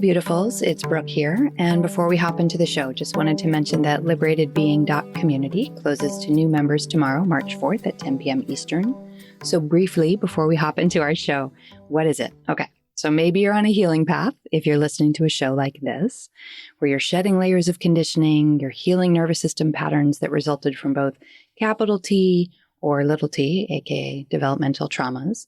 beautifuls, it's Brooke here, and before we hop into the show, just wanted to mention that LiberatedBeing.community closes to new members tomorrow, March 4th at 10 p.m. Eastern. So briefly, before we hop into our show, what is it? Okay, so maybe you're on a healing path if you're listening to a show like this, where you're shedding layers of conditioning, you're healing nervous system patterns that resulted from both capital T or little t, aka developmental traumas.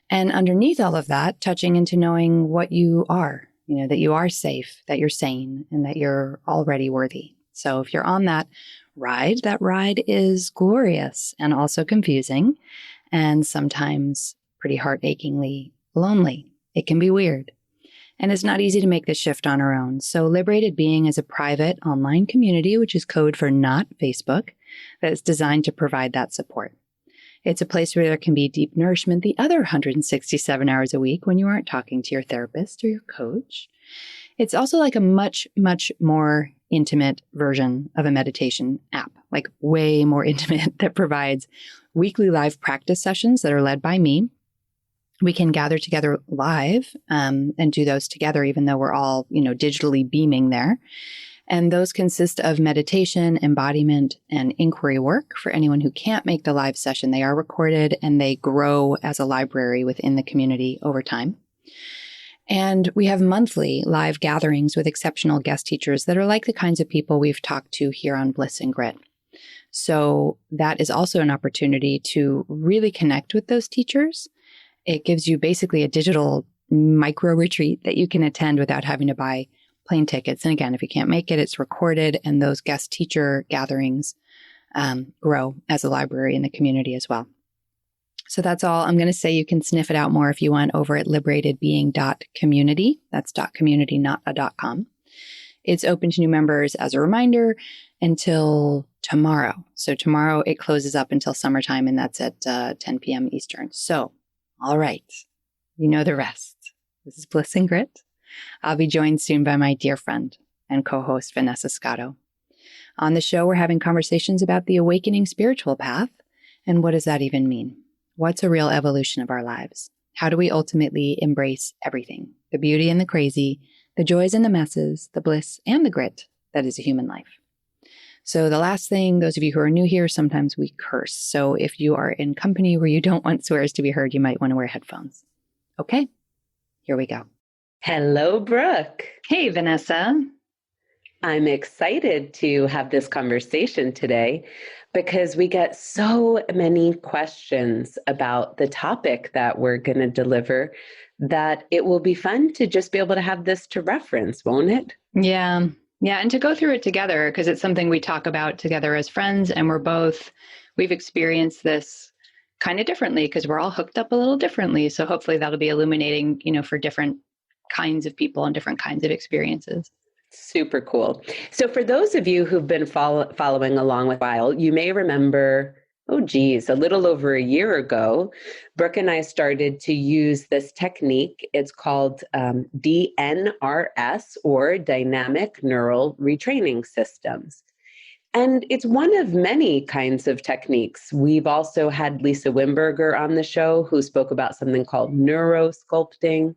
And underneath all of that, touching into knowing what you are, that you are safe, that you're sane, and that you're already worthy. So if you're on that ride is glorious and also confusing and sometimes pretty heart-achingly lonely. It can be weird. And it's not easy to make this shift on our own. So Liberated Being is a private online community, which is code for not Facebook, that is designed to provide that support. It's a place where there can be deep nourishment the other 167 hours a week when you aren't talking to your therapist or your coach. It's also like a much, much more intimate version of a meditation app, like way more intimate, that provides weekly live practice sessions that are led by me. We can gather together live and do those together, even though we're all, digitally beaming there. And those consist of meditation, embodiment, and inquiry work. For anyone who can't make the live session, they are recorded and they grow as a library within the community over time. And we have monthly live gatherings with exceptional guest teachers that are like the kinds of people we've talked to here on Bliss and Grit. So that is also an opportunity to really connect with those teachers. It gives you basically a digital micro retreat that you can attend without having to buy plane tickets. And again, if you can't make it, it's recorded, and those guest teacher gatherings grow as a library in the community as well. So that's all. I'm going to say you can sniff it out more if you want over at liberatedbeing.community. That's .community, not a .com. It's open to new members, as a reminder, until tomorrow. So tomorrow it closes up until summertime, and that's at 10 p.m. Eastern. So, all right, you know the rest. This is Bliss and Grit. I'll be joined soon by my dear friend and co-host Vanessa Scotto. On the show, we're having conversations about the awakening spiritual path, and what does that even mean? What's a real evolution of our lives? How do we ultimately embrace everything? The beauty and the crazy, the joys and the messes, the bliss and the grit that is a human life. So the last thing, those of you who are new here, sometimes we curse. So if you are in company where you don't want swears to be heard, you might want to wear headphones. Okay, here we go. Hello, Brooke. Hey, Vanessa. I'm excited to have this conversation today because we get so many questions about the topic that we're going to deliver that it will be fun to just be able to have this to reference, won't it? Yeah. And to go through it together, because it's something we talk about together as friends, and we've experienced this kind of differently because we're all hooked up a little differently. So hopefully that'll be illuminating, for different kinds of people and different kinds of experiences. Super cool. So for those of you who've been following along with a while, you may remember, a little over a year ago, Brooke and I started to use this technique. It's called DNRS, or Dynamic Neural Retraining Systems. And it's one of many kinds of techniques. We've also had Lisa Wimberger on the show, who spoke about something called neurosculpting.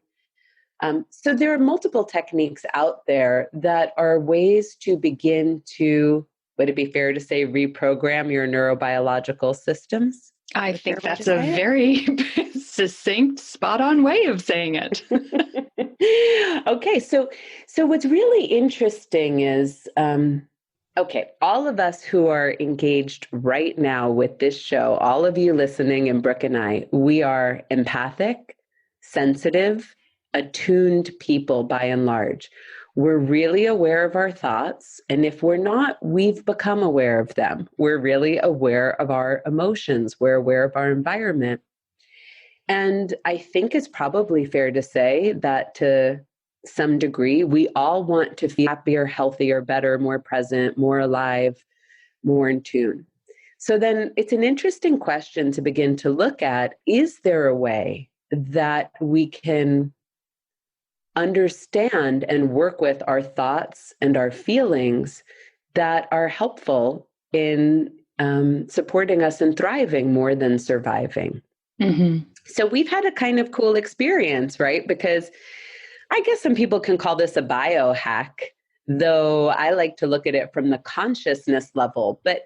So there are multiple techniques out there that are ways to begin to, would it be fair to say, reprogram your neurobiological systems? I think that's a very succinct, spot-on way of saying it. Okay, so what's really interesting is, all of us who are engaged right now with this show, all of you listening and Brooke and I, we are empathic, sensitive, attuned people by and large. We're really aware of our thoughts. And if we're not, we've become aware of them. We're really aware of our emotions. We're aware of our environment. And I think it's probably fair to say that to some degree, we all want to feel happier, healthier, better, more present, more alive, more in tune. So then it's an interesting question to begin to look at. Is there a way that we can understand and work with our thoughts and our feelings that are helpful in supporting us and thriving more than surviving? Mm-hmm. So we've had a kind of cool experience, right? Because I guess some people can call this a biohack, though I like to look at it from the consciousness level. But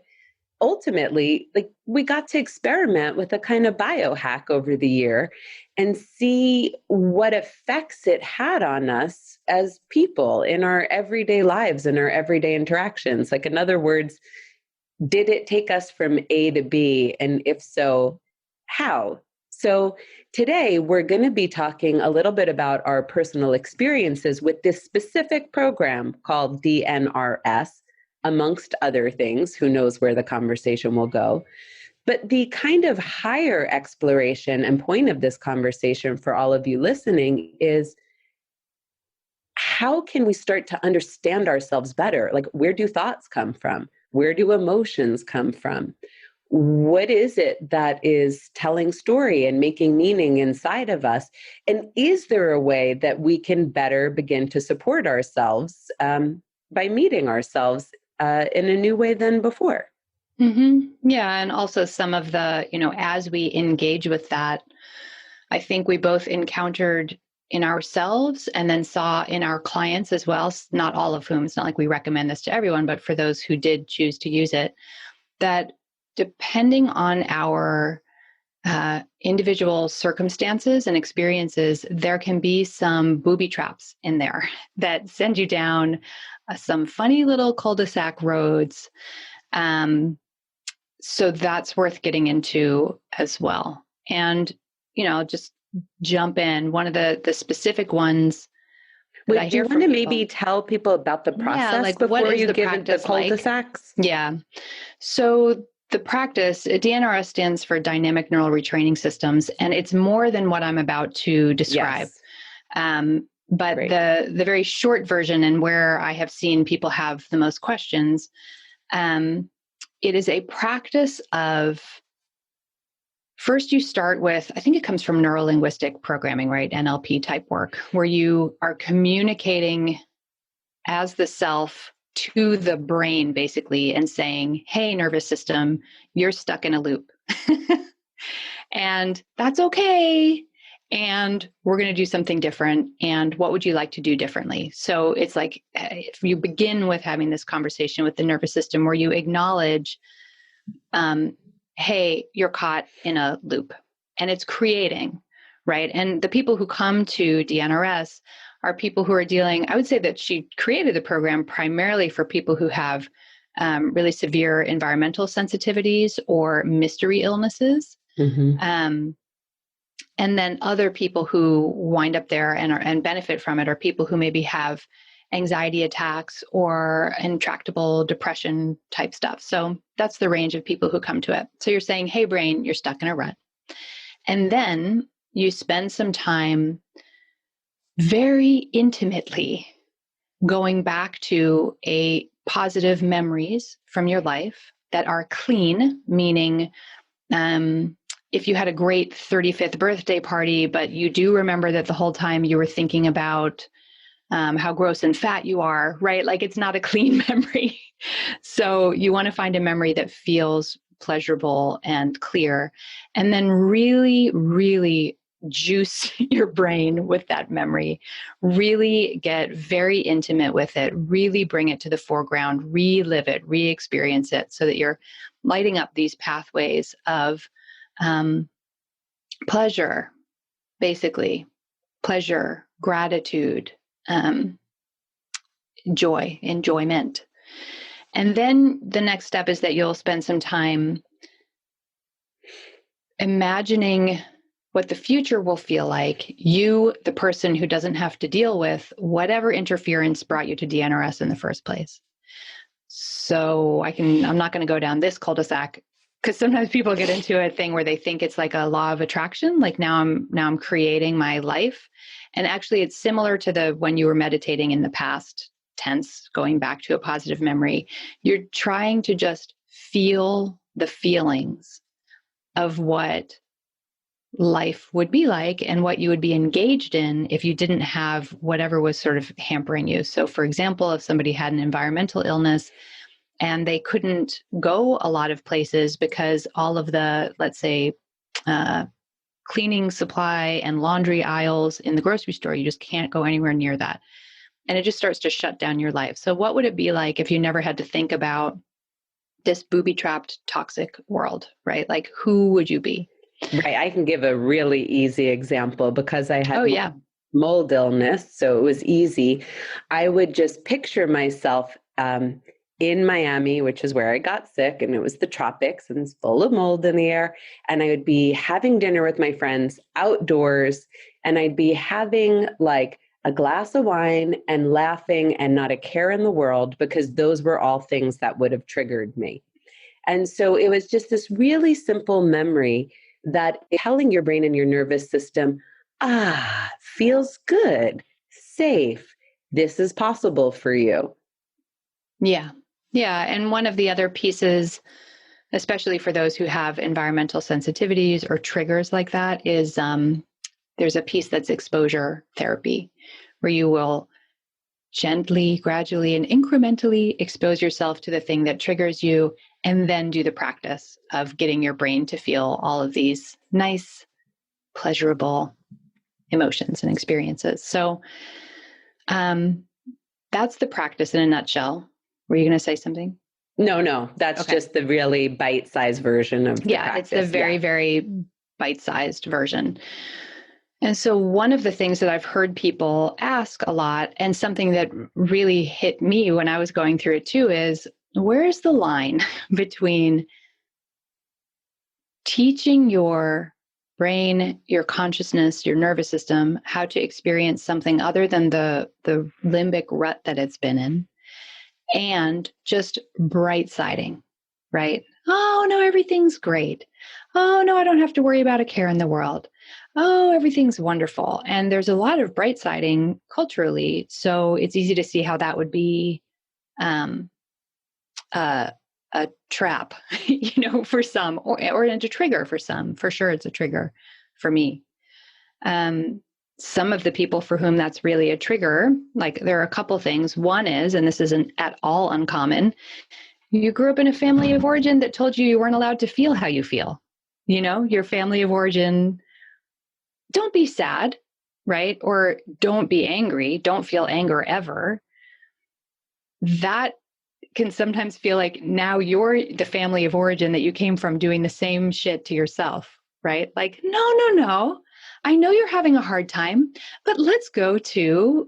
ultimately, like, we got to experiment with a kind of biohack over the year and see what effects it had on us as people in our everyday lives and our everyday interactions. Like, in other words, did it take us from A to B? And if so, how? So today we're going to be talking a little bit about our personal experiences with this specific program called DNRS, amongst other things. Who knows where the conversation will go? But the kind of higher exploration and point of this conversation for all of you listening is, how can we start to understand ourselves better? Like, where do thoughts come from? Where do emotions come from? What is it that is telling story and making meaning inside of us? And is there a way that we can better begin to support ourselves by meeting ourselves in a new way than before? Mm-hmm. Yeah. And also some of the, as we engage with that, I think we both encountered in ourselves and then saw in our clients as well, not all of whom, it's not like we recommend this to everyone, but for those who did choose to use it, that depending on our individual circumstances and experiences, there can be some booby traps in there that send you down some funny little cul-de-sac roads. So that's worth getting into as well. And, just jump in. One of the specific ones. Wait, do you want to maybe tell people about the process before you give it the cul-de-sacs? Yeah. So the practice, DNRS stands for Dynamic Neural Retraining Systems, and it's more than what I'm about to describe. Yes. But Great. the very short version, and where I have seen people have the most questions, it is a practice of, first you start with, I think it comes from neuro-linguistic programming, right? NLP type work, where you are communicating as the self to the brain, basically, and saying, hey, nervous system, you're stuck in a loop. And that's okay. And we're going to do something different. And what would you like to do differently? So it's like, if you begin with having this conversation with the nervous system where you acknowledge, hey, you're caught in a loop, and it's creating, right? And the people who come to DNRS are people who are dealing, I would say that she created the program primarily for people who have really severe environmental sensitivities or mystery illnesses. Mm-hmm. And then other people who wind up there and benefit from it are people who maybe have anxiety attacks or intractable depression type stuff. So that's the range of people who come to it. So you're saying, hey, brain, you're stuck in a rut. And then you spend some time very intimately going back to positive memories from your life that are clean, meaning if you had a great 35th birthday party, but you do remember that the whole time you were thinking about how gross and fat you are, right? Like, it's not a clean memory. So you want to find a memory that feels pleasurable and clear, and then really, really juice your brain with that memory, really get very intimate with it, really bring it to the foreground, relive it, re-experience it, so that you're lighting up these pathways of pleasure, basically, pleasure, gratitude, joy, enjoyment. And then the next step is that you'll spend some time imagining what the future will feel like, you, the person who doesn't have to deal with whatever interference brought you to DNRS in the first place. So I'm not going to go down this cul-de-sac, because sometimes people get into a thing where they think it's like a law of attraction, like now I'm creating my life. And actually it's similar to when you were meditating in the past tense, going back to a positive memory. You're trying to just feel the feelings of what life would be like and what you would be engaged in if you didn't have whatever was sort of hampering you. So for example, if somebody had an environmental illness and they couldn't go a lot of places because all of the, let's say, cleaning supply and laundry aisles in the grocery store. You just can't go anywhere near that. And it just starts to shut down your life. So what would it be like if you never had to think about this booby-trapped toxic world, right? Like, who would you be? Right. I can give a really easy example because I had mold illness, so it was easy. I would just picture myself in Miami, which is where I got sick, and it was the tropics and it's full of mold in the air. And I would be having dinner with my friends outdoors, and I'd be having like a glass of wine and laughing and not a care in the world, because those were all things that would have triggered me. And so it was just this really simple memory that telling your brain and your nervous system, feels good, safe, this is possible for you. Yeah. Yeah. And one of the other pieces, especially for those who have environmental sensitivities or triggers like that, is there's a piece that's exposure therapy, where you will gently, gradually, and incrementally expose yourself to the thing that triggers you, and then do the practice of getting your brain to feel all of these nice, pleasurable emotions and experiences. So that's the practice in a nutshell. Were you going to say something? No, that's just the really bite-sized version of the practice. It's the very, very bite-sized version. And so one of the things that I've heard people ask a lot, and something that really hit me when I was going through it too, is where's the line between teaching your brain, your consciousness, your nervous system how to experience something other than the limbic rut that it's been in, and just bright siding, right? Oh, no, everything's great. Oh, no, I don't have to worry about a care in the world. Oh, everything's wonderful. And there's a lot of bright siding culturally. So it's easy to see how that would be a trap, for some, or a trigger for some. For sure, it's a trigger for me. Some of the people for whom that's really a trigger, like there are a couple things. One is, and this isn't at all uncommon, you grew up in a family of origin that told you weren't allowed to feel how you feel. Your family of origin, don't be sad, right? Or don't be angry. Don't feel anger ever. That can sometimes feel like now you're the family of origin that you came from doing the same shit to yourself, right? Like, no. I know you're having a hard time, but let's go to,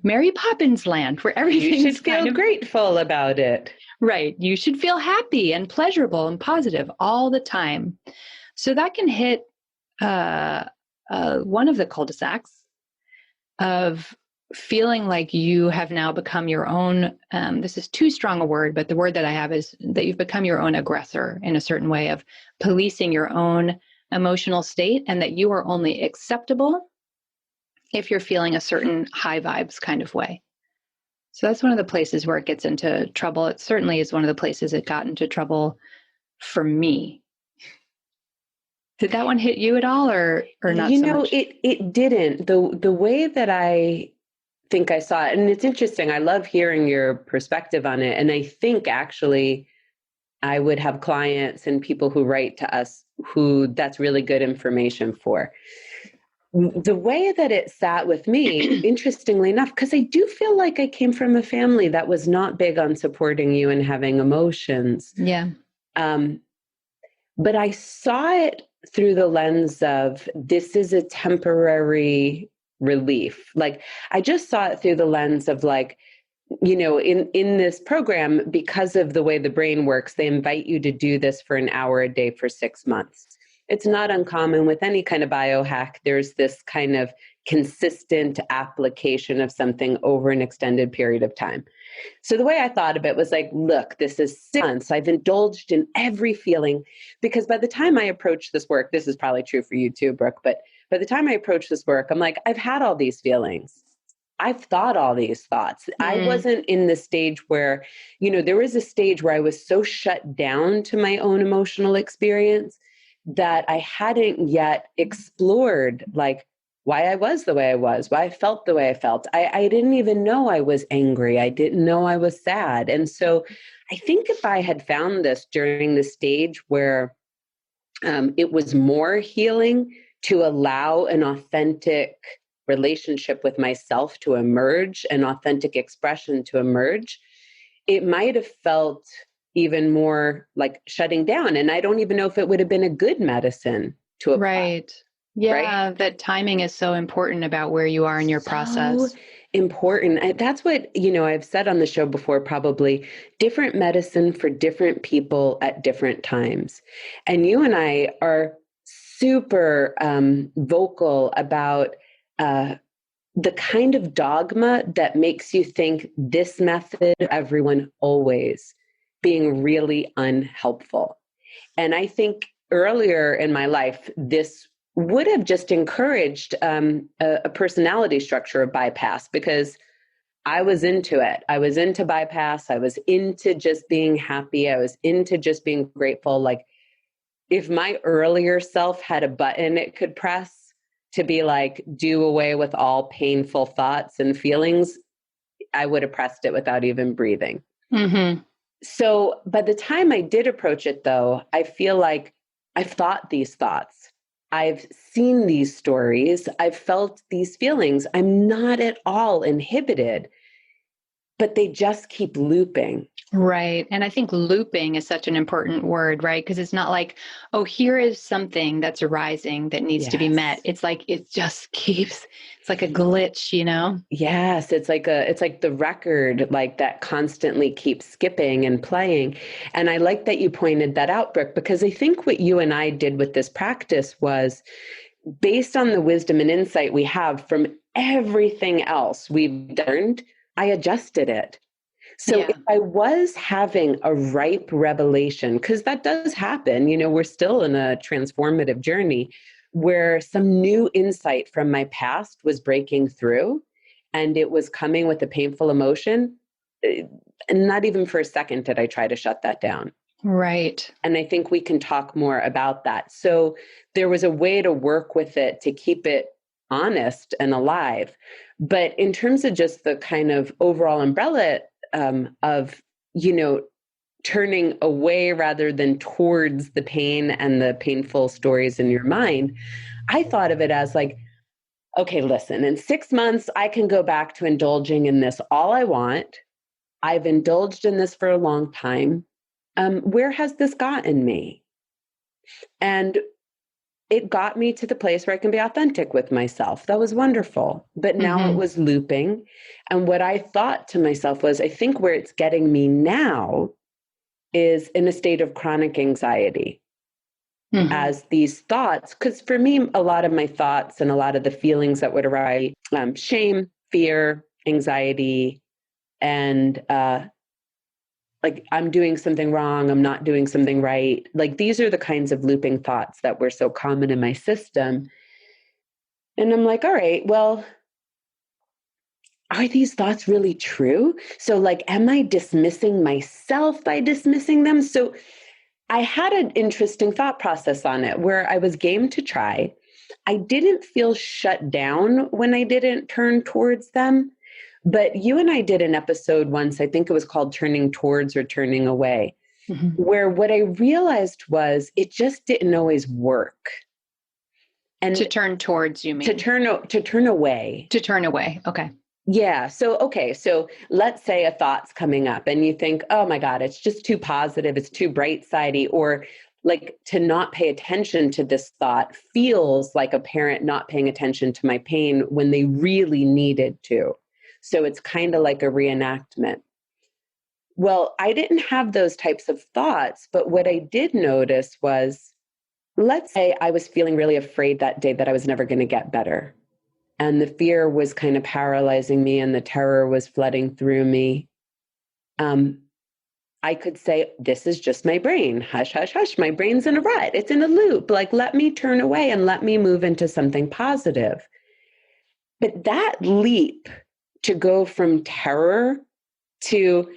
Mary Poppins land where everything you should feel grateful about it. Right. You should feel happy and pleasurable and positive all the time. So that can hit one of the cul-de-sacs of feeling like you have now become your own, this is too strong a word, but the word that I have is that you've become your own aggressor in a certain way of policing your own emotional state, and that you are only acceptable if you're feeling a certain high vibes kind of way. So that's one of the places where it gets into trouble. It certainly is one of the places it got into trouble for me. Did that one hit you at all, or not so much? It didn't. The way that I think I saw it, and it's interesting, I love hearing your perspective on it. And I think actually I would have clients and people who write to us who that's really good information for. The way that it sat with me, interestingly enough, because I do feel like I came from a family that was not big on supporting you and having emotions. Yeah. But I saw it through the lens of this is a temporary relief. Like I just saw it through the lens of like, in this program, because of the way the brain works, they invite you to do this for an hour a day for 6 months. It's not uncommon with any kind of biohack. There's this kind of consistent application of something over an extended period of time. So the way I thought of it was like, look, this is 6 months. I've indulged in every feeling, because by the time I approach this work, this is probably true for you too, Brooke, but by the time I approach this work, I'm like, I've had all these feelings. I've thought all these thoughts. I wasn't in the stage where, there was a stage where I was so shut down to my own emotional experience that I hadn't yet explored like why I was the way I was, why I felt the way I felt. I didn't even know I was angry. I didn't know I was sad. And so I think if I had found this during the stage where it was more healing to allow an authentic relationship with myself to emerge, an authentic expression to emerge, it might have felt even more like shutting down. And I don't even know if it would have been a good medicine to apply. Right. Yeah, Right? that timing is so important about where you are in your process. Important. That's what, I've said on the show before, probably different medicine for different people at different times. And you and I are super vocal about the kind of dogma that makes you think this method, everyone always, being really unhelpful. And I think earlier in my life, this would have just encouraged a personality structure of bypass, because I was into it. I was into bypass. I was into just being happy. I was into just being grateful. Like, if my earlier self had a button it could press to be like, do away with all painful thoughts and feelings, I would have pressed it without even breathing. Mm-hmm. So by the time I did approach it, though, I feel like I've thought these thoughts. I've seen these stories. I've felt these feelings. I'm not at all inhibited, but they just keep looping. Right. And I think looping is such an important word, right? Because it's not like, oh, here is something that's arising that needs to be met. It's like, it just keeps, it's like a glitch, Yes, it's like the record, like that constantly keeps skipping and playing. And I like that you pointed that out, Brooke, because I think what you and I did with this practice was based on the wisdom and insight we have from everything else we've learned, I adjusted it. So if I was having a ripe revelation, because that does happen, we're still in a transformative journey where some new insight from my past was breaking through and it was coming with a painful emotion, and not even for a second did I try to shut that down. Right. And I think we can talk more about that. So there was a way to work with it to keep it honest and alive. But in terms of just the kind of overall umbrella of, turning away rather than towards the pain and the painful stories in your mind, I thought of it as like, okay, listen, in 6 months, I can go back to indulging in this all I want. I've indulged in this for a long time. Where has this gotten me? And it got me to the place where I can be authentic with myself. That was wonderful. But now it was looping. And what I thought to myself was, I think where it's getting me now is in a state of chronic anxiety. As these thoughts, because for me, a lot of my thoughts and a lot of the feelings that would arise, shame, fear, anxiety, and like I'm doing something wrong, I'm not doing something right. Like these are the kinds of looping thoughts that were so common in my system. And I'm like, all right, well, are these thoughts really true? So like, am I dismissing myself by dismissing them? So I had an interesting thought process on it where I was game to try. I didn't feel shut down when I didn't turn towards them. But you and I did an episode once, I think it was called Turning Towards or Turning Away, where what I realized was it just didn't always work. And to turn towards, you mean? To turn away. To turn away. Okay. Yeah. So let's say a thought's coming up and you think, oh my God, it's just too positive. It's too bright-sidey, or like to not pay attention to this thought feels like a parent not paying attention to my pain when they really needed to. So it's kind of like a reenactment. Well, I didn't have those types of thoughts, but what I did notice was, let's say I was feeling really afraid that day that I was never going to get better. And the fear was kind of paralyzing me and the terror was flooding through me. I could say, this is just my brain. Hush, hush, hush. My brain's in a rut. It's in a loop. Like, let me turn away and let me move into something positive. But that leap to go from terror to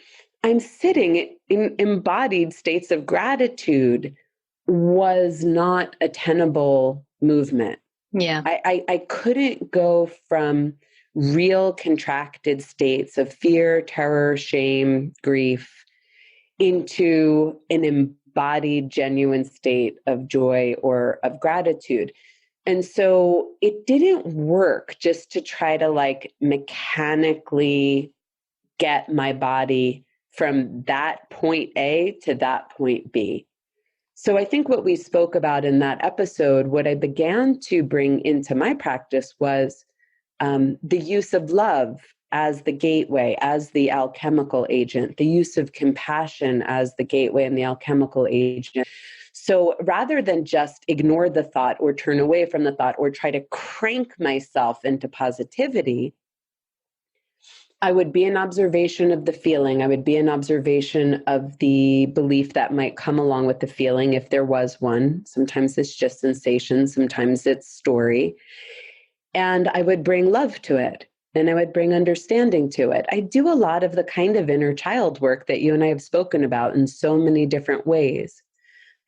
I'm sitting in embodied states of gratitude was not a tenable movement. Yeah. I couldn't go from real contracted states of fear, terror, shame, grief into an embodied, genuine state of joy or of gratitude. And so it didn't work just to try to like mechanically get my body from that point A to that point B. So I think what we spoke about in that episode, what I began to bring into my practice was the use of love as the gateway, as the alchemical agent, the use of compassion as the gateway and the alchemical agent. So rather than just ignore the thought or turn away from the thought or try to crank myself into positivity, I would be an observation of the feeling. I would be an observation of the belief that might come along with the feeling if there was one. Sometimes it's just sensation, sometimes it's story. And I would bring love to it, and I would bring understanding to it. I do a lot of the kind of inner child work that you and I have spoken about in so many different ways.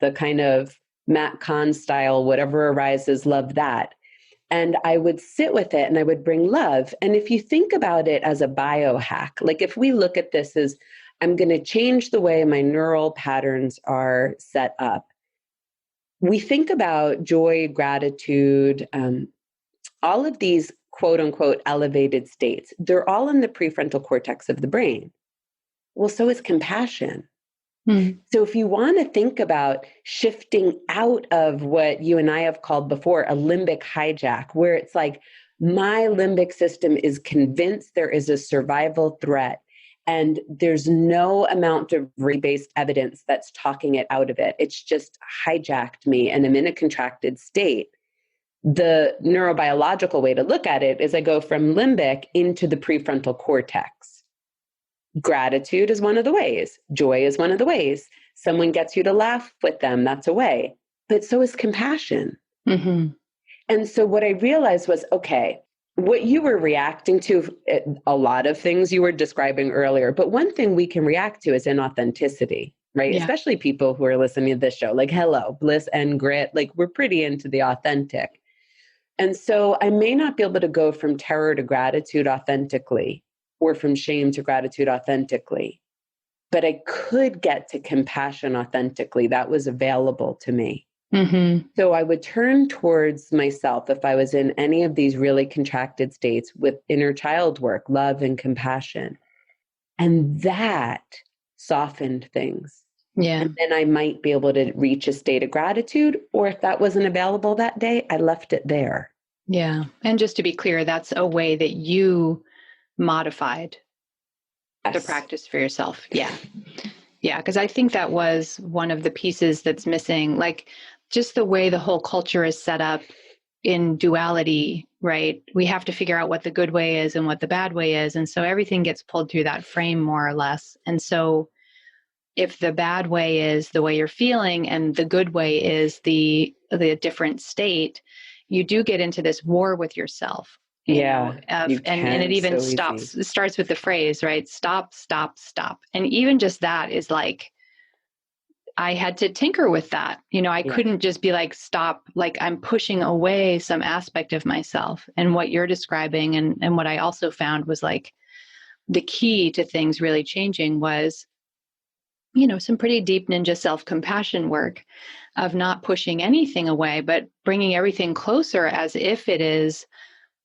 The kind of Matt Kahn style, whatever arises, love that. And I would sit with it and I would bring love. And if you think about it as a biohack, like if we look at this as I'm going to change the way my neural patterns are set up, we think about joy, gratitude, all of these quote unquote elevated states. They're all in the prefrontal cortex of the brain. Well, so is compassion. So if you want to think about shifting out of what you and I have called before a limbic hijack, where it's like my limbic system is convinced there is a survival threat and there's no amount of based evidence that's talking it out of it. It's just hijacked me and I'm in a contracted state. The neurobiological way to look at it is I go from limbic into the prefrontal cortex. Gratitude is one of the ways. Joy is one of the ways. Someone gets you to laugh with them, that's a way. But so is compassion. Mm-hmm. And so what I realized was, okay, what you were reacting to, a lot of things you were describing earlier, but one thing we can react to is inauthenticity, right? Yeah. Especially people who are listening to this show, like, hello, Bliss and Grit, like we're pretty into the authentic. And so I may not be able to go from terror to gratitude authentically, or from shame to gratitude authentically. But I could get to compassion authentically. That was available to me. Mm-hmm. So I would turn towards myself if I was in any of these really contracted states with inner child work, love and compassion. And that softened things. Yeah. And then I might be able to reach a state of gratitude, or if that wasn't available that day, I left it there. Yeah. And just to be clear, that's a way that you modified the practice for yourself. Yeah. Yeah. Because I think that was one of the pieces that's missing, like just the way the whole culture is set up in duality, right? We have to figure out what the good way is and what the bad way is. And so everything gets pulled through that frame more or less. And so if the bad way is the way you're feeling and the good way is the different state, you do get into this war with yourself. And it even it starts with the phrase, right? Stop, stop, stop. And even just that is like, I had to tinker with that. I couldn't just be like, stop, like I'm pushing away some aspect of myself. And what you're describing and what I also found was like the key to things really changing was, some pretty deep ninja self-compassion work of not pushing anything away, but bringing everything closer as if it is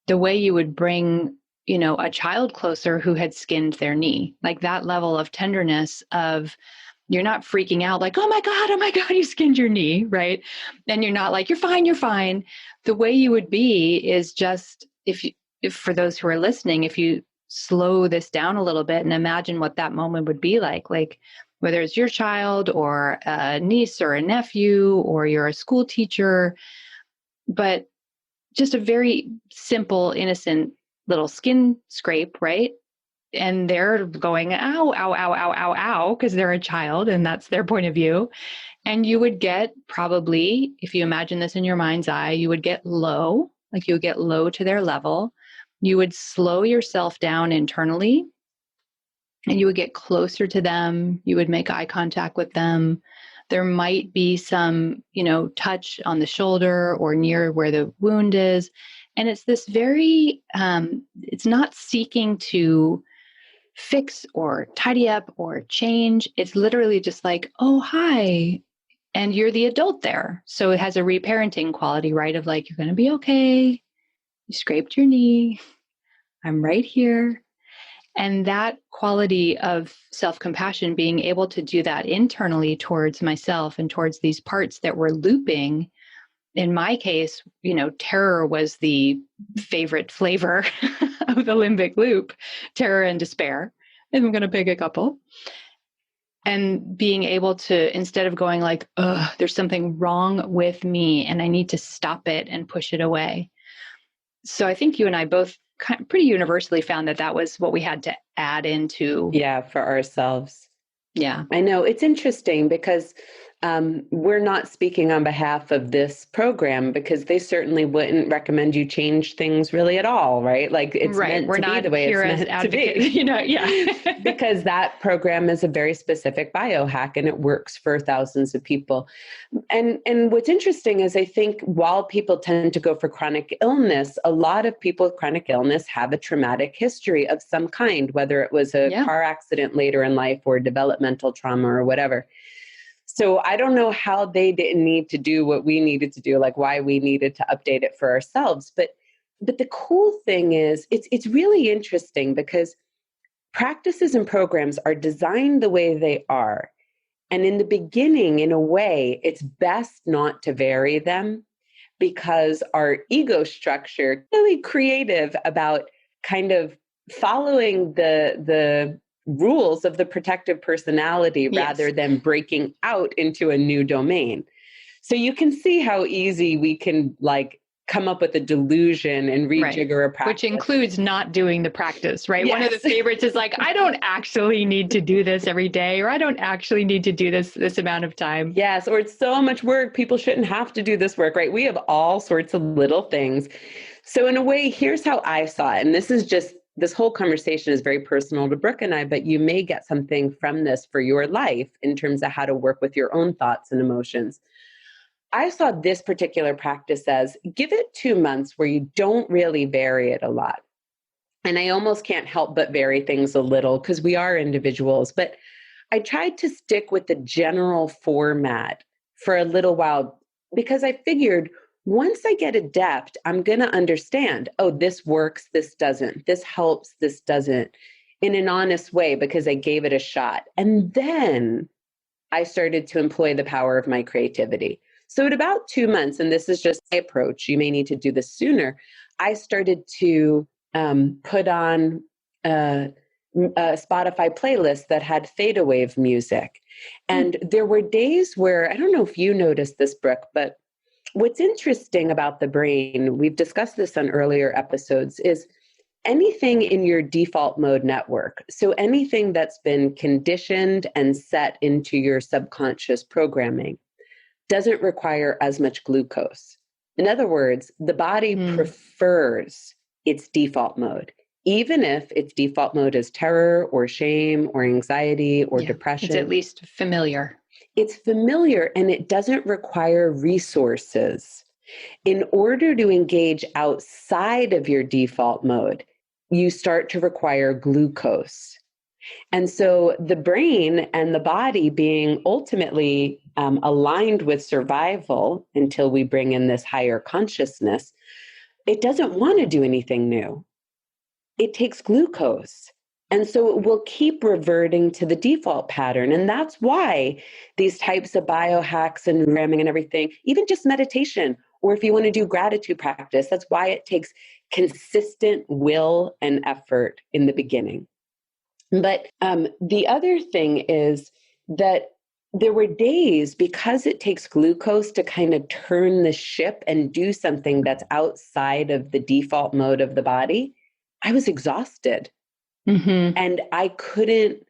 the way you would bring, a child closer who had skinned their knee, like that level of tenderness of you're not freaking out like, oh my God, you skinned your knee, right? And you're not like, you're fine. The way you would be is just, if for those who are listening, if you slow this down a little bit and imagine what that moment would be like whether it's your child or a niece or a nephew, or you're a school teacher, but just a very simple, innocent little skin scrape, right? And they're going, ow, ow, ow, ow, ow, ow, because they're a child and that's their point of view. And you would get probably, if you imagine this in your mind's eye, you would get low, like you would get low to their level. You would slow yourself down internally and you would get closer to them. You would make eye contact with them. There might be some, touch on the shoulder or near where the wound is. And it's this very, it's not seeking to fix or tidy up or change. It's literally just like, oh, hi, And you're the adult there. So it has a reparenting quality, right? Of like, you're going to be okay. You scraped your knee. I'm right here. And that quality of self-compassion, being able to do that internally towards myself and towards these parts that were looping. In my case, terror was the favorite flavor of the limbic loop, terror and despair. And I'm going to pick a couple. And being able to, instead of going like, there's something wrong with me and I need to stop it and push it away. So I think you and I both pretty universally found that was what we had to add into. Yeah, for ourselves. Yeah. I know. It's interesting because we're not speaking on behalf of this program, because they certainly wouldn't recommend you change things really at all, right? Like it's meant to be the way it's meant to be. Yeah. Because that program is a very specific biohack and it works for thousands of people. And what's interesting is I think while people tend to go for chronic illness, a lot of people with chronic illness have a traumatic history of some kind, whether it was a car accident later in life or developmental trauma or whatever. So I don't know how they didn't need to do what we needed to do, like why we needed to update it for ourselves. But the cool thing is it's really interesting because practices and programs are designed the way they are. And in the beginning, in a way, it's best not to vary them, because our ego structure is really creative about kind of following the rules of the protective personality rather than breaking out into a new domain. So you can see how easy we can come up with a delusion and rejigger a practice. Which includes not doing the practice, right? Yes. One of the favorites is like, I don't actually need to do this every day, or I don't actually need to do this amount of time. Yes, or it's so much work. People shouldn't have to do this work, right? We have all sorts of little things. So in a way, here's how I saw it. And this whole conversation is very personal to Brooke and I, but you may get something from this for your life in terms of how to work with your own thoughts and emotions. I saw this particular practice as give it 2 months where you don't really vary it a lot. And I almost can't help but vary things a little because we are individuals. But I tried to stick with the general format for a little while because I figured once I get adept, I'm going to understand, this works, this doesn't, this helps, this doesn't, in an honest way because I gave it a shot. And then I started to employ the power of my creativity. So at about 2 months, and this is just my approach, you may need to do this sooner, I started to put on a Spotify playlist that had theta wave music. And there were days where, I don't know if you noticed this, Brooke, but what's interesting about the brain, we've discussed this on earlier episodes, is anything in your default mode network. So anything that's been conditioned and set into your subconscious programming doesn't require as much glucose. In other words, the body prefers its default mode, even if its default mode is terror or shame or anxiety or depression. It's at least familiar. It's familiar and it doesn't require resources. In order to engage outside of your default mode, you start to require glucose. And so the brain and the body being ultimately aligned with survival until we bring in this higher consciousness, it doesn't want to do anything new. It takes glucose. And so it will keep reverting to the default pattern. And that's why these types of biohacks and ramming and everything, even just meditation, or if you want to do gratitude practice, that's why it takes consistent will and effort in the beginning. But the other thing is that there were days, because it takes glucose to kind of turn the ship and do something that's outside of the default mode of the body, I was exhausted. Mm-hmm. And I couldn't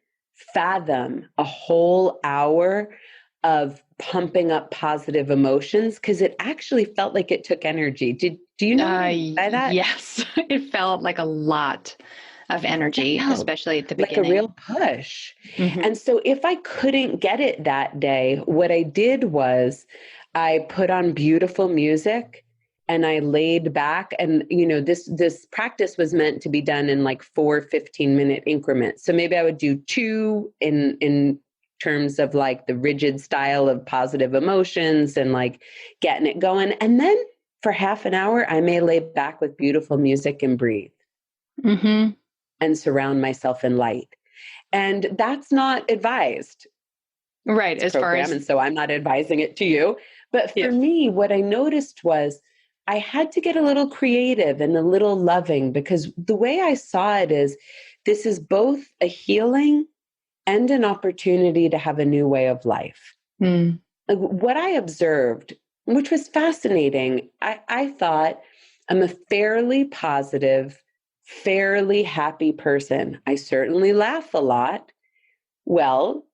fathom a whole hour of pumping up positive emotions because it actually felt like it took energy. Do you know by that? Yes, it felt like a lot of energy, especially at the beginning. Like a real push. Mm-hmm. And so if I couldn't get it that day, what I did was I put on beautiful music and I laid back. And, this practice was meant to be done in like 4 15-minute increments. So maybe I would do 2 in terms of like the rigid style of positive emotions and like getting it going. And then for half an hour, I may lay back with beautiful music and breathe and surround myself in light. And that's not advised. Right. As far as, and so I'm not advising it to you. But for me, what I noticed was I had to get a little creative and a little loving, because the way I saw it is this is both a healing and an opportunity to have a new way of life. Like what I observed, which was fascinating, I thought I'm a fairly positive, fairly happy person. I certainly laugh a lot. Well,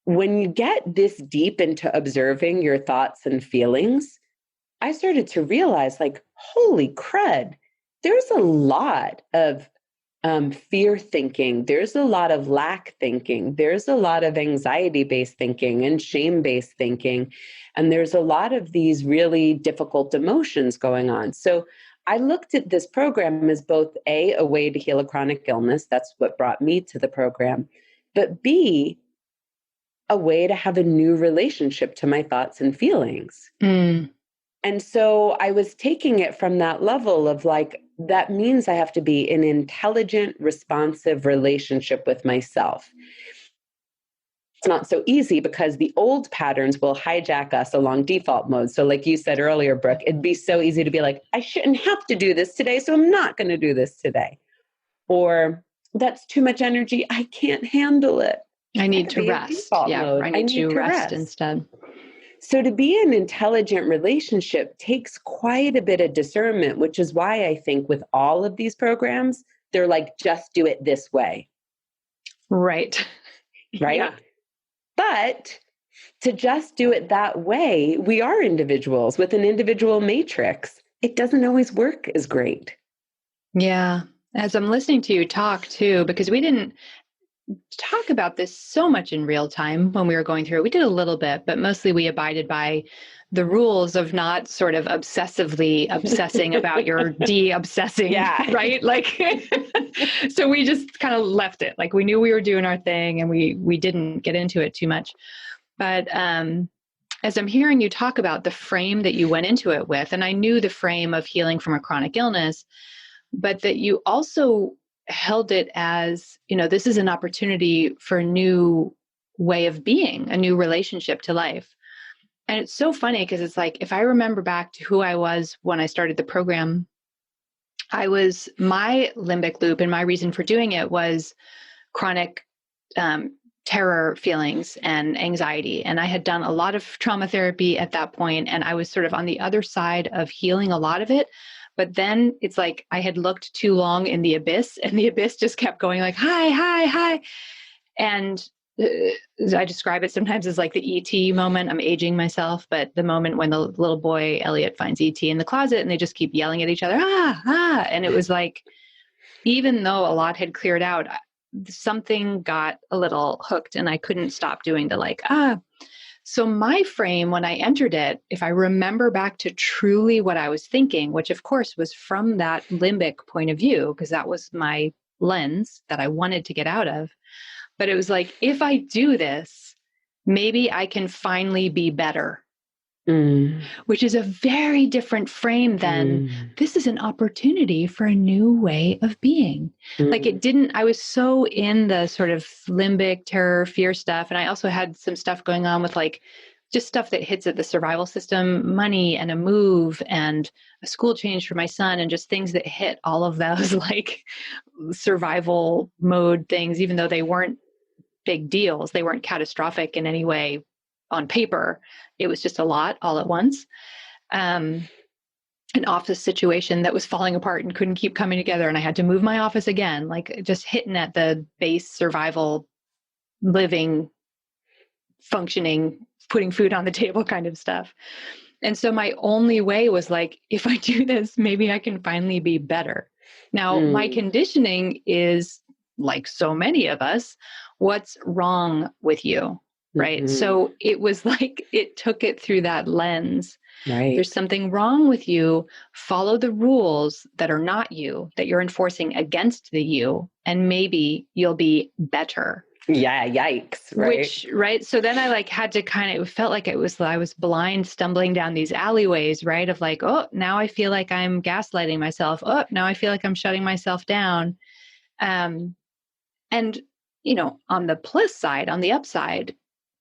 when you get this deep into observing your thoughts and feelings, I started to realize, like, holy crud, there's a lot of fear thinking. There's a lot of lack thinking. There's a lot of anxiety-based thinking and shame-based thinking. And there's a lot of these really difficult emotions going on. So I looked at this program as both A, a way to heal a chronic illness. That's what brought me to the program. But B, a way to have a new relationship to my thoughts and feelings. And so I was taking it from that level of like, that means I have to be in an intelligent, responsive relationship with myself. It's not so easy because the old patterns will hijack us along default mode. So like you said earlier, Brooke, it'd be so easy to be like, I shouldn't have to do this today, so I'm not going to do this today. Or that's too much energy, I can't handle it. I need to rest. Yeah, I need to rest instead. So to be in an intelligent relationship takes quite a bit of discernment, which is why I think with all of these programs, they're like, just do it this way. Right. Right. Yeah. But to just do it that way, we are individuals with an individual matrix. It doesn't always work as great. Yeah. As I'm listening to you talk too, because we didn't talk about this so much in real time when we were going through it. We did a little bit, but mostly we abided by the rules of not sort of obsessively obsessing about your de-obsessing, right? Like, so we just kind of left it. Like we knew we were doing our thing and we didn't get into it too much. But as I'm hearing you talk about the frame that you went into it with, and I knew the frame of healing from a chronic illness, but that you also held it as, you know, this is an opportunity for a new way of being, a new relationship to life. And it's so funny because it's like, if I remember back to who I was when I started the program, my limbic loop and my reason for doing it was chronic terror feelings and anxiety. And I had done a lot of trauma therapy at that point, and I was sort of on the other side of healing a lot of it. But then it's like I had looked too long in the abyss, and the abyss just kept going like, hi, hi, hi. And I describe it sometimes as like the E.T. moment. I'm aging myself, but the moment when the little boy, Elliot, finds E.T. in the closet and they just keep yelling at each other, ah, ah. And it was like, even though a lot had cleared out, something got a little hooked and I couldn't stop doing the like, ah. So my frame, when I entered it, if I remember back to truly what I was thinking, which of course was from that limbic point of view, because that was my lens that I wanted to get out of. But it was like, if I do this, maybe I can finally be better, which is a very different frame than this is an opportunity for a new way of being. Like I was so in the sort of limbic terror, fear stuff. And I also had some stuff going on with like just stuff that hits at the survival system, money and a move and a school change for my son, and just things that hit all of those like survival mode things, even though they weren't big deals. They weren't catastrophic in any way on paper. It was just a lot all at once. An office situation that was falling apart and couldn't keep coming together. And I had to move my office again, like just hitting at the base survival, living, functioning, putting food on the table kind of stuff. And so my only way was like, if I do this, maybe I can finally be better. Now, my conditioning is like so many of us, what's wrong with you? Right. So it was like, it took it through that lens. Right. There's something wrong with you. Follow the rules that are not you, that you're enforcing against the you, and maybe you'll be better. Yeah, yikes, right? Right. So then I like had to it felt like I was blind stumbling down these alleyways, right? Of like, oh, now I feel like I'm gaslighting myself. Oh, now I feel like I'm shutting myself down. And, on the plus side, on the upside,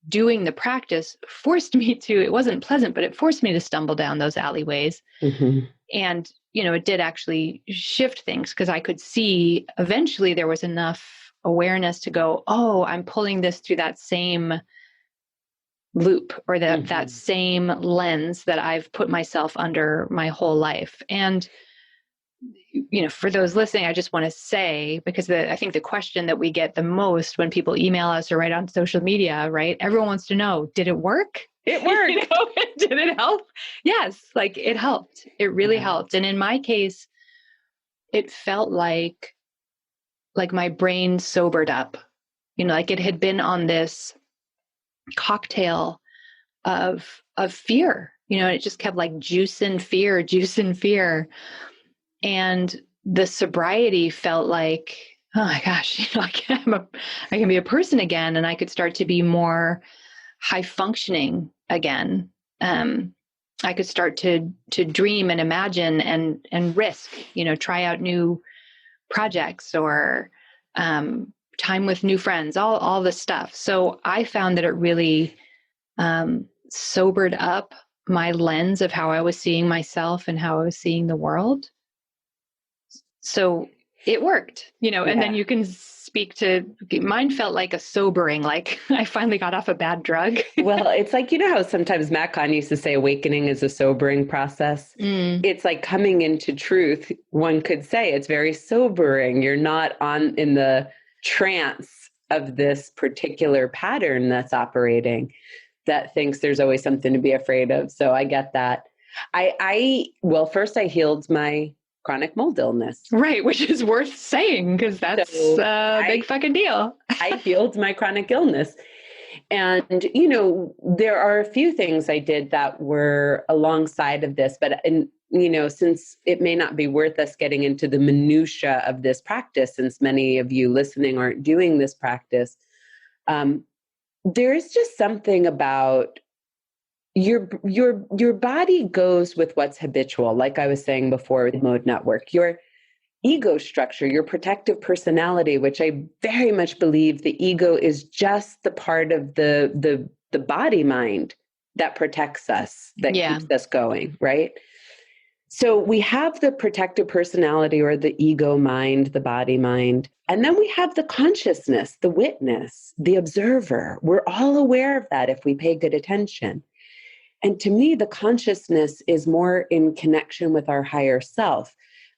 doing the practice forced me to, it wasn't pleasant, but it forced me to stumble down those alleyways. Mm-hmm. And, it did actually shift things because I could see eventually there was enough awareness to go, oh, I'm pulling this through that same loop or that same lens that I've put myself under my whole life. And, for those listening, I just want to say, because I think the question that we get the most when people email us or write on social media, right? Everyone wants to know, did it work? It worked. Did it help? Yes. Like it helped. It really helped. And in my case, it felt like my brain sobered up, like it had been on this cocktail of fear, and it just kept like juice and fear. And the sobriety felt like, oh my gosh, I can be a person again, and I could start to be more high functioning again. I could start to dream and imagine and risk, try out new projects or time with new friends, all the stuff. So I found that it really sobered up my lens of how I was seeing myself and how I was seeing the world. So it worked, and then you can speak to, mine felt like a sobering, like I finally got off a bad drug. Well, it's like, how sometimes Matt Kahn used to say awakening is a sobering process. It's like coming into truth. One could say it's very sobering. You're not in the trance of this particular pattern that's operating that thinks there's always something to be afraid of. So I get that. Well, first I healed my chronic mold illness. Right, which is worth saying because that's a big fucking deal. I healed my chronic illness. And, there are a few things I did that were alongside of this, but, since it may not be worth us getting into the minutia of this practice, since many of you listening aren't doing this practice, there is just something about your body goes with what's habitual. Like I was saying before with mode network, your ego structure, your protective personality, which I very much believe the ego is just the part of the body mind that protects us, that keeps us going, right? So we have the protective personality or the ego mind, the body mind. And then we have the consciousness, the witness, the observer. We're all aware of that if we pay good attention. And to me, the consciousness is more in connection with our higher self.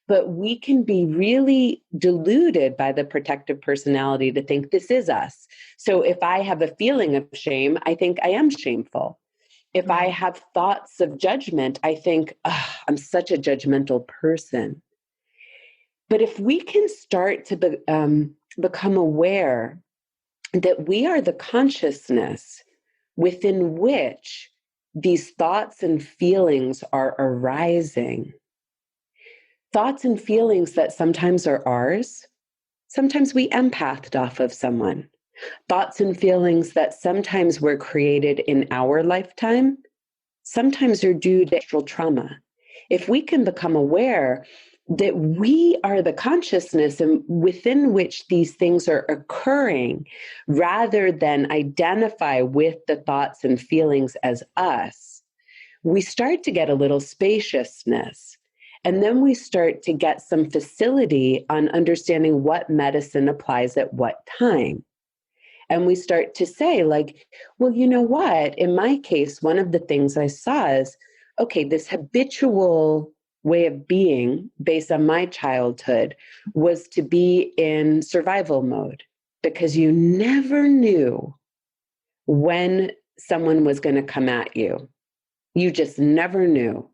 But we can be really deluded by the protective personality to think this is us. So if I have a feeling of shame, I think I am shameful. If I have thoughts of judgment, I think, I'm such a judgmental person. But if we can start to become aware that we are the consciousness within which these thoughts and feelings are arising, thoughts and feelings that sometimes are ours, sometimes we empathed off of someone. Thoughts and feelings that sometimes were created in our lifetime, sometimes are due to actual trauma. If we can become aware that we are the consciousness within which these things are occurring, rather than identify with the thoughts and feelings as us, we start to get a little spaciousness. And then we start to get some facility on understanding what medicine applies at what time. And we start to say, like, well, you know what? In my case, one of the things I saw is, okay, this habitual way of being based on my childhood was to be in survival mode because you never knew when someone was going to come at you. You just never knew.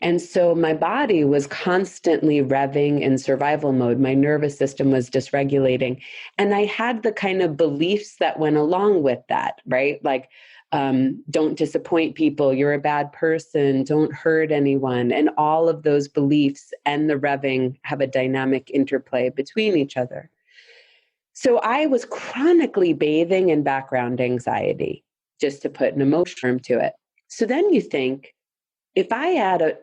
And so my body was constantly revving in survival mode. My nervous system was dysregulating. And I had the kind of beliefs that went along with that, right? Like, don't disappoint people. You're a bad person. Don't hurt anyone. And all of those beliefs and the revving have a dynamic interplay between each other. So I was chronically bathing in background anxiety, just to put an emotion term to it. So then you think, if I add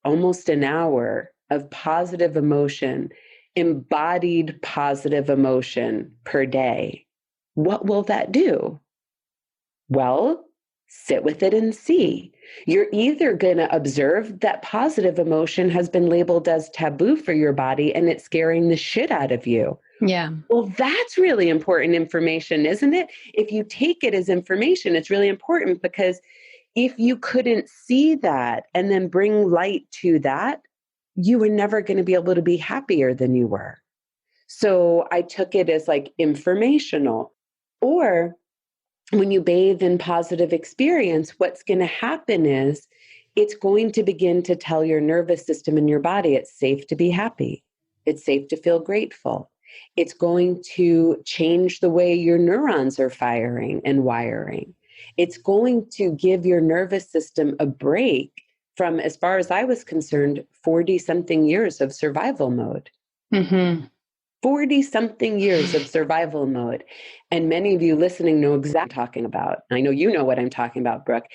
almost an hour of positive emotion, embodied positive emotion per day, what will that do? Well, sit with it and see. You're either going to observe that positive emotion has been labeled as taboo for your body and it's scaring the shit out of you. Yeah. Well, that's really important information, isn't it? If you take it as information, it's really important, because if you couldn't see that and then bring light to that, you were never going to be able to be happier than you were. So I took it as like informational. Or when you bathe in positive experience, what's going to happen is it's going to begin to tell your nervous system and your body it's safe to be happy. It's safe to feel grateful. It's going to change the way your neurons are firing and wiring. It's going to give your nervous system a break from, as far as I was concerned, 40 something years of survival mode. Mm-hmm. 40 something years of survival mode. And many of you listening know exactly what I'm talking about. I know you know what I'm talking about, Brooke.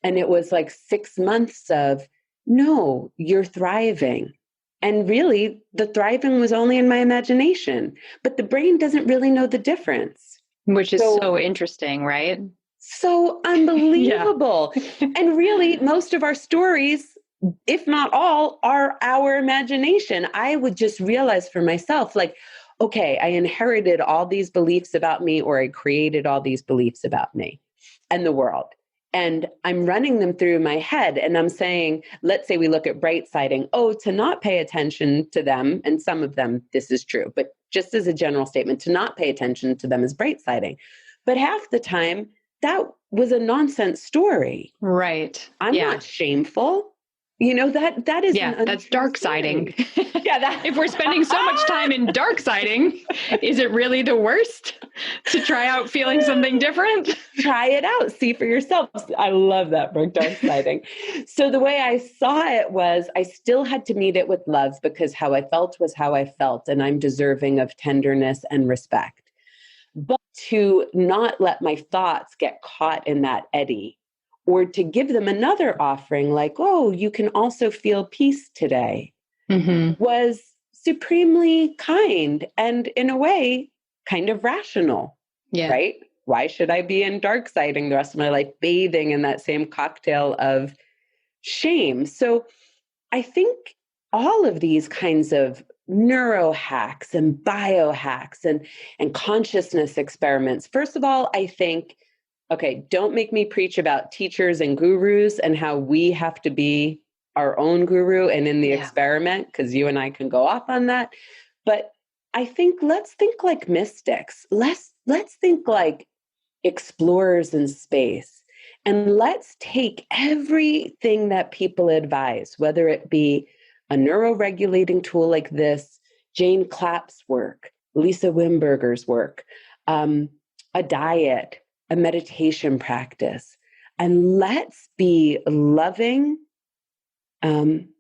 And it was like 6 months of, no, you're thriving. And really, the thriving was only in my imagination, but the brain doesn't really know the difference. Which is so interesting, right? So unbelievable. And really, most of our stories, if not all, are our imagination. I would just realize for myself, like, okay, I inherited all these beliefs about me, or I created all these beliefs about me and the world. And I'm running them through my head. And I'm saying, let's say we look at bright siding. Oh, to not pay attention to them. And some of them, this is true. But just as a general statement, to not pay attention to them is bright siding. But half the time, that was a nonsense story. Right. I'm not shameful. You know, that is that's dark siding. Yeah, if we're spending so much time in dark siding, is it really the worst to try out feeling something different? Try it out. See for yourself. I love that, Brooke, dark siding. So the way I saw it was I still had to meet it with love, because how I felt was how I felt, and I'm deserving of tenderness and respect. But to not let my thoughts get caught in that eddy, or to give them another offering like, oh, you can also feel peace today, was supremely kind and, in a way, kind of rational, right? Why should I be in dark siding the rest of my life, bathing in that same cocktail of shame? So I think all of these kinds of neuro hacks and biohacks and consciousness experiments, first of all, I think, okay, don't make me preach about teachers and gurus and how we have to be our own guru and in the experiment, because you and I can go off on that. But I think let's think like mystics. Let's think like explorers in space. And let's take everything that people advise, whether it be a neuro-regulating tool like this, Jane Clapp's work, Lisa Wimberger's work, a diet, a meditation practice, and let's be loving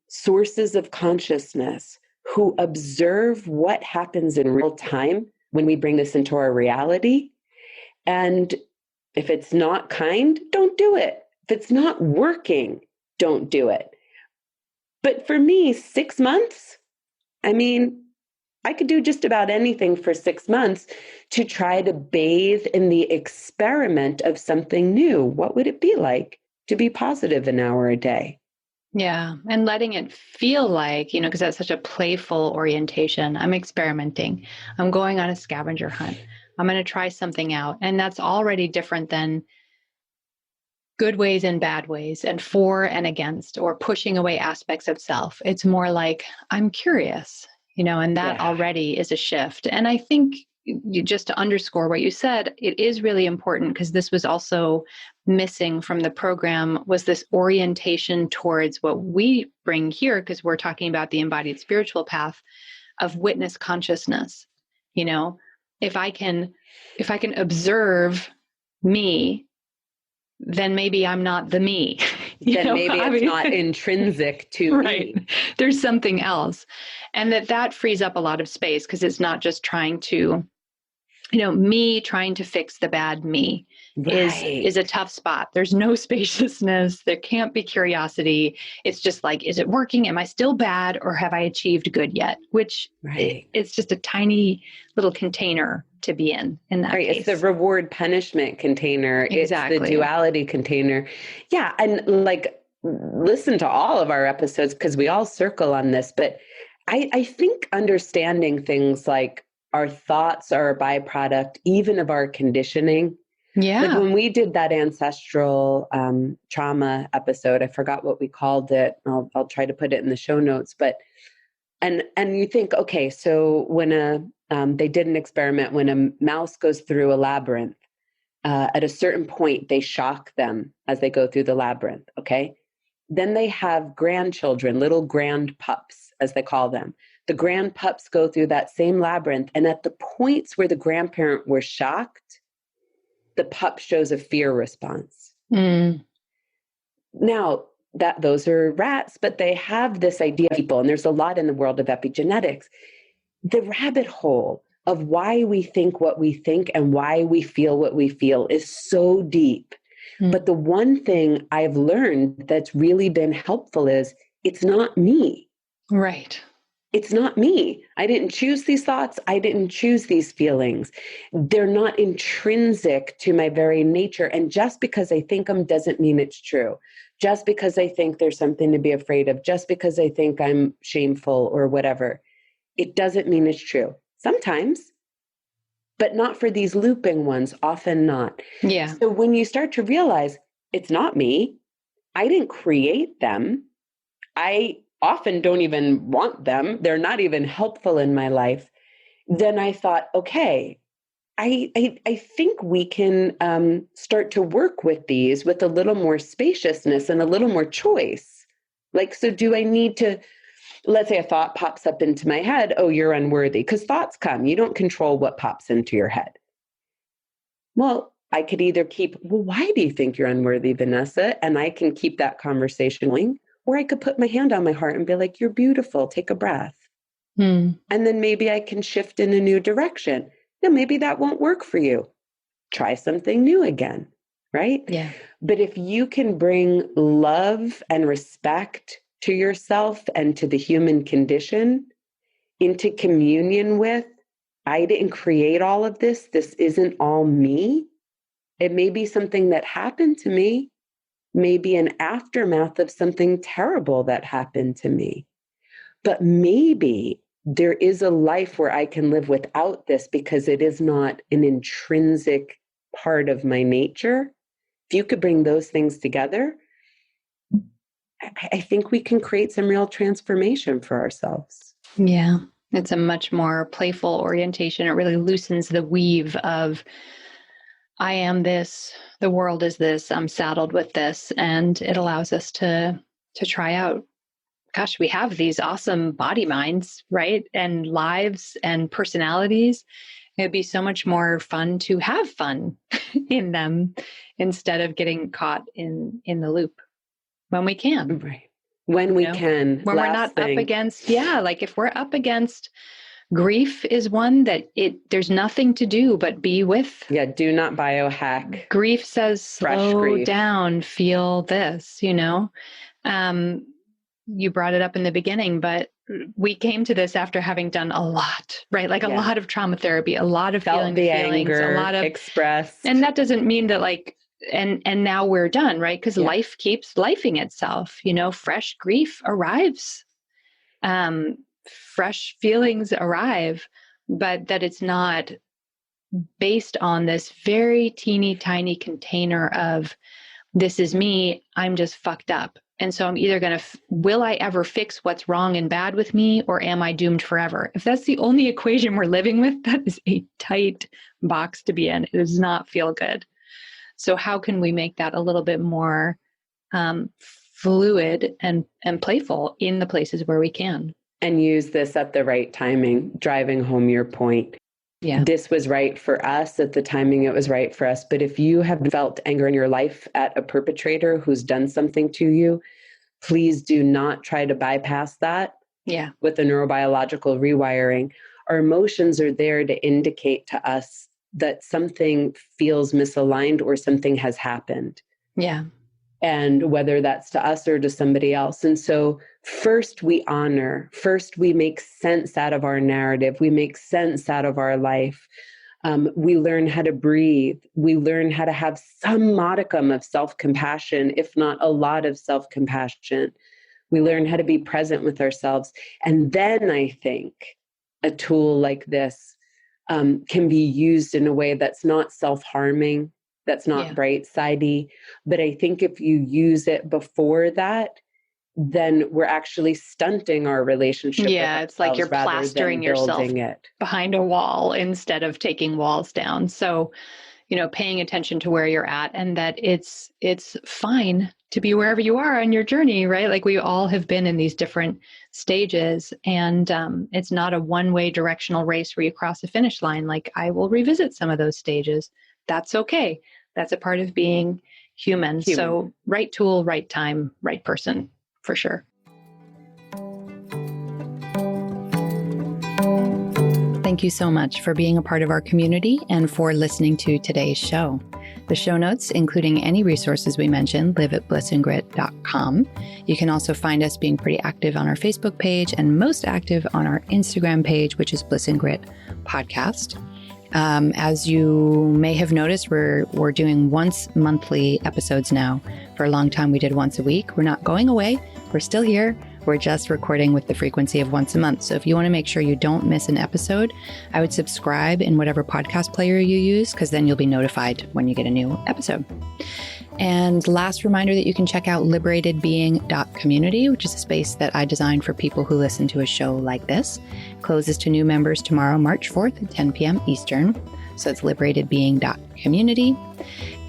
sources of consciousness who observe what happens in real time when we bring this into our reality. And if it's not kind, don't do it. If it's not working, don't do it. But for me, 6 months, I mean, I could do just about anything for 6 months to try to bathe in the experiment of something new. What would it be like to be positive an hour a day? Yeah. And letting it feel like, because that's such a playful orientation. I'm experimenting. I'm going on a scavenger hunt. I'm going to try something out. And that's already different than good ways and bad ways, and for and against, or pushing away aspects of self. It's more like, I'm curious, and that already is a shift. And I think just to underscore what you said, it is really important, because this was also missing from the program, was this orientation towards what we bring here, because we're talking about the embodied spiritual path of witness consciousness. If I can observe me, then maybe I'm not the me. Then maybe it's not intrinsic to me. There's something else. And that frees up a lot of space, because it's not just trying to me trying to fix the bad me is a tough spot. There's no spaciousness. There can't be curiosity. It's just like, is it working? Am I still bad, or have I achieved good yet? Which it's just a tiny little container to be in that case. It's the reward punishment container. Exactly. It's the duality container. Yeah. And like, listen to all of our episodes because we all circle on this. But I think understanding things like our thoughts are a byproduct even of our conditioning. Yeah. Like when we did that ancestral trauma episode, I forgot what we called it. I'll try to put it in the show notes. But and you think, okay, so when they did an experiment, when a mouse goes through a labyrinth, at a certain point, they shock them as they go through the labyrinth. Okay. Then they have grandchildren, little grand pups, as they call them. The grand pups go through that same labyrinth. And at the points where the grandparent were shocked, the pup shows a fear response. Mm. Now, those are rats, but they have this idea of people, and there's a lot in the world of epigenetics. The rabbit hole of why we think what we think and why we feel what we feel is so deep. Mm. But the one thing I've learned that's really been helpful is it's not me. Right. It's not me. I didn't choose these thoughts. I didn't choose these feelings. They're not intrinsic to my very nature. And just because I think them doesn't mean it's true. Just because I think there's something to be afraid of, just because I think I'm shameful or whatever, it doesn't mean it's true. Sometimes, but not for these looping ones, often not. Yeah. So when you start to realize it's not me, I didn't create them. I often don't even want them. They're not even helpful in my life. Then I thought, okay, I think we can start to work with these with a little more spaciousness and a little more choice. Like, so do I need to, let's say a thought pops up into my head, oh, you're unworthy, because thoughts come. You don't control what pops into your head. Well, I could either well, why do you think you're unworthy, Vanessa? And I can keep that conversation going. Or I could put my hand on my heart and be like, you're beautiful, take a breath. And then maybe I can shift in a new direction. Now, maybe that won't work for you. Try something new again, right? Yeah. But if you can bring love and respect to yourself and to the human condition into communion with, I didn't create all of this. This isn't all me. It may be something that happened to me. Maybe an aftermath of something terrible that happened to me. But maybe there is a life where I can live without this because it is not an intrinsic part of my nature. If you could bring those things together, I think we can create some real transformation for ourselves. Yeah. It's a much more playful orientation. It really loosens the weave of I am this, the world is this, I'm saddled with this, and it allows us to try out. Gosh, we have these awesome body minds, right? And lives and personalities. It'd be so much more fun to have fun in them instead of getting caught in the loop when we can. Right. When we can. When we're not up against, like if we're up against grief is one that there's nothing to do but be with. Yeah, do not biohack. Grief says, slow down, feel this, You brought it up in the beginning, but we came to this after having done a lot, right? Like a lot of trauma therapy, a lot of feeling the feelings, anger, a lot of express. And that doesn't mean that and now we're done, right? Because life keeps lifing itself, fresh grief arrives. Fresh feelings arrive, but that it's not based on this very teeny tiny container of this is me, I'm just fucked up. And so I'm either going to, will I ever fix what's wrong and bad with me, or am I doomed forever? If that's the only equation we're living with, that is a tight box to be in. It does not feel good. So how can we make that a little bit more fluid and playful in the places where we can? And use this at the right timing, driving home your point. Yeah. This was right for us at the timing it was right for us. But if you have felt anger in your life at a perpetrator who's done something to you, please do not try to bypass that with the neurobiological rewiring. Our emotions are there to indicate to us that something feels misaligned or something has happened. Yeah. And whether that's to us or to somebody else. And so first we honor, first we make sense out of our narrative, we make sense out of our life. We learn how to breathe. We learn how to have some modicum of self-compassion, if not a lot of self-compassion. We learn how to be present with ourselves. And then I think a tool like this can be used in a way that's not self-harming, that's not bright-sidey. But I think if you use it before that, then we're actually stunting our relationship. Yeah, it's like you're plastering yourself behind a wall instead of taking walls down. So, paying attention to where you're at, and that it's fine to be wherever you are on your journey, right? Like we all have been in these different stages, and it's not a one-way directional race where you cross a finish line. Like I will revisit some of those stages. That's okay. That's a part of being human. So right tool, right time, right person, for sure. Thank you so much for being a part of our community and for listening to today's show. The show notes, including any resources we mentioned, live at blissandgrit.com. You can also find us being pretty active on our Facebook page and most active on our Instagram page, which is Bliss and Grit Podcast. As you may have noticed, we're doing once monthly episodes now. For a long time, we did once a week. We're not going away. We're still here. We're just recording with the frequency of once a month. So if you want to make sure you don't miss an episode, I would subscribe in whatever podcast player you use, because then you'll be notified when you get a new episode. And last reminder that you can check out liberatedbeing.community, which is a space that I designed for people who listen to a show like this. It closes to new members tomorrow, March 4th at 10 p.m. Eastern. So it's liberatedbeing.community.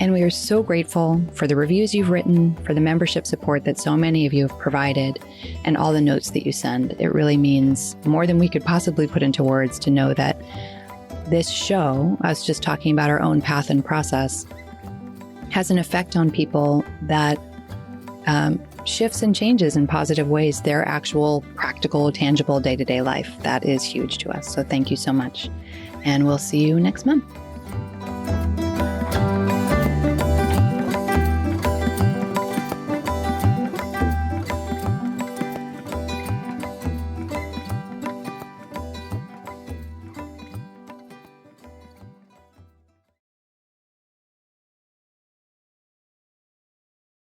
And we are so grateful for the reviews you've written, for the membership support that so many of you have provided, and all the notes that you send. It really means more than we could possibly put into words to know that this show, us just talking about our own path and process, has an effect on people that shifts and changes in positive ways their actual practical, tangible day-to-day life. That is huge to us. So thank you so much. And we'll see you next month.